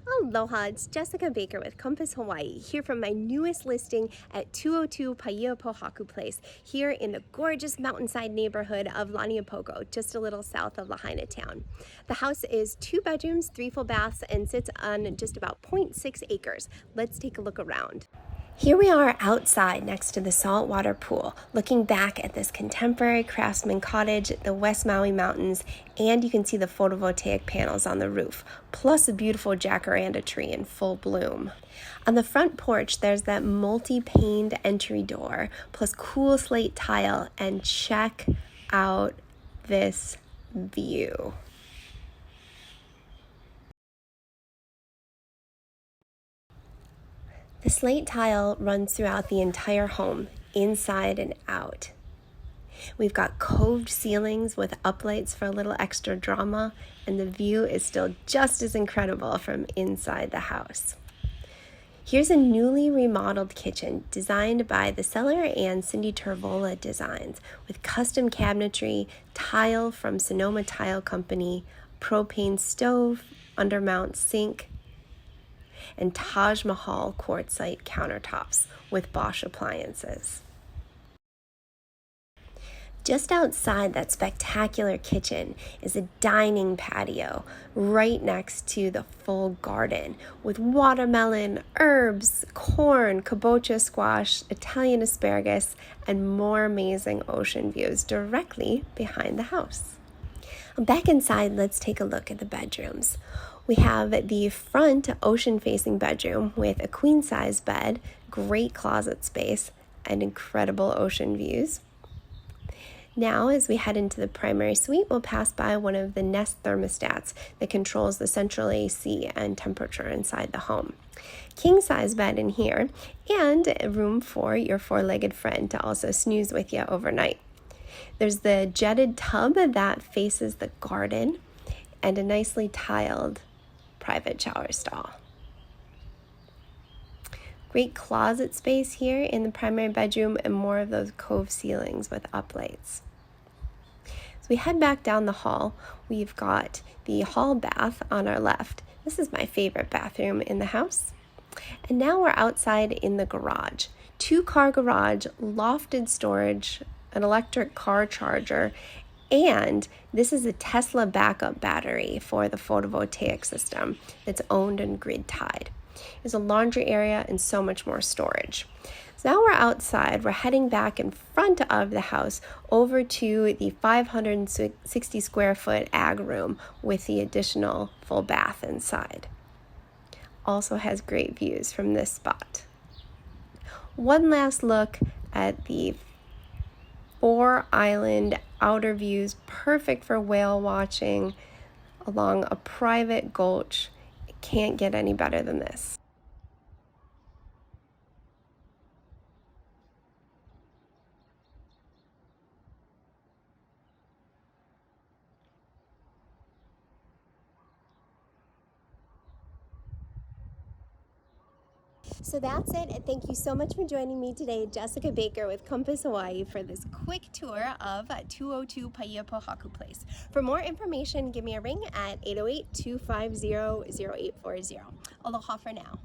Aloha, it's Jessica Baker with Compass Hawaii, here from my newest listing at 202 Paia Pohaku Place, here in the gorgeous mountainside neighborhood of Launiupoko, just a little south of Lahaina town. The house is 2 bedrooms, 3 full baths, and sits on just about 0.6 acres. Let's take a look around. Here we are outside next to the saltwater pool, looking back at this contemporary Craftsman Cottage, the West Maui Mountains, and you can see the photovoltaic panels on the roof, plus a beautiful jacaranda tree in full bloom. On the front porch, there's that multi-paned entry door, plus cool slate tile, and check out this view. The slate tile runs throughout the entire home, inside and out. We've got coved ceilings with uplights for a little extra drama, and the view is still just as incredible from inside the house. Here's a newly remodeled kitchen designed by the seller and Cindy Tervola Designs, with custom cabinetry, tile from Sonoma Tile Company, propane stove, undermount sink, and Taj Mahal quartzite countertops with Bosch appliances. Just outside that spectacular kitchen is a dining patio right next to the full garden with watermelon, herbs, corn, kabocha squash, Italian asparagus, and more amazing ocean views directly behind the house. Back inside, let's take a look at the bedrooms. We have the front ocean-facing bedroom with a queen-size bed, great closet space, and incredible ocean views. Now, as we head into the primary suite, we'll pass by one of the Nest thermostats that controls the central AC and temperature inside the home. King-size bed in here, and room for your 4-legged friend to also snooze with you overnight. There's the jetted tub that faces the garden, and a nicely tiled private shower stall. Great closet space here in the primary bedroom and more of those cove ceilings with uplights. As we head back down the hall, we've got the hall bath on our left. This is my favorite bathroom in the house. And now we're outside in the garage. 2-car garage, lofted storage, an electric car charger, and this is a Tesla backup battery for the photovoltaic system that's owned and grid tied. There's a laundry area and so much more storage. So now we're outside. We're heading back in front of the house over to the 560 square foot ag room with the additional full bath inside. Also has great views from this spot. One last look at the 4-island outer views, perfect for whale watching along a private gulch. It can't get any better than this. So that's it. Thank you so much for joining me today, Jessica Baker with Compass Hawaii, for this quick tour of 202 Paia Pohaku Place. For more information, give me a ring at 808-250-0840. Aloha for now.